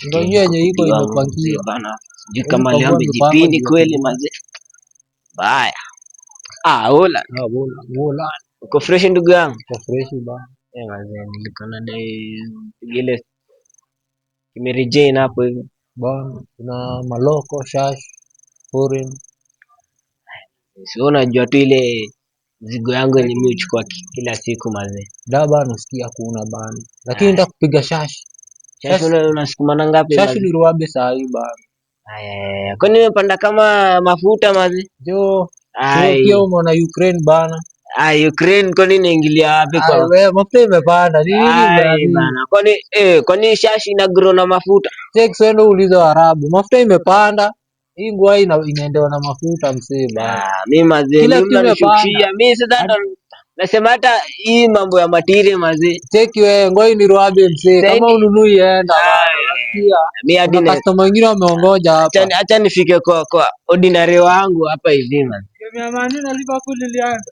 Ndio yenye iko imepangiwa bana. Sijui kama leo amejipini kweli mazee. Baya. Hola. Hola. Uko fresh ndugu yangu? Uko fresh bana. Mazee nilikuwa na ile kimerejea hapo hivi. Bana, kuna maloko, shash, foreign. Sio unajua tu ile zigo yangu yenye mimi huchukua kila siku mazee. Da bana usikia kuna bana. Lakini ndio kupiga shash. Shash unasukuma ngapi mazee? Shash ni ruabe saa hii bana. Kwani nimepanda kama mafuta mazee? Jo. Sio pia umeona Ukraine bana. Ukraine kwani inaingilia wapi kwa? Wewe mafuta imepanda. Nini bana? Kwani shash ina grow na mafuta? Check sio ulizo Arabu. Mafuta imepanda. Hii ngwa inaendewa na mafuta msee bana. Mimi mazee mimi mnanishukishia. Mimi sasa nasema hata hii mambo ya material mazee. Cheki wewe ngoi ni ruabe msee. Kama ununui enda bana. Mimi hadi na customer wengine wameongoja hapa. Acha nifike kwa ordinary wangu hapa hivi man. Mia manne nalipa kuli lianda.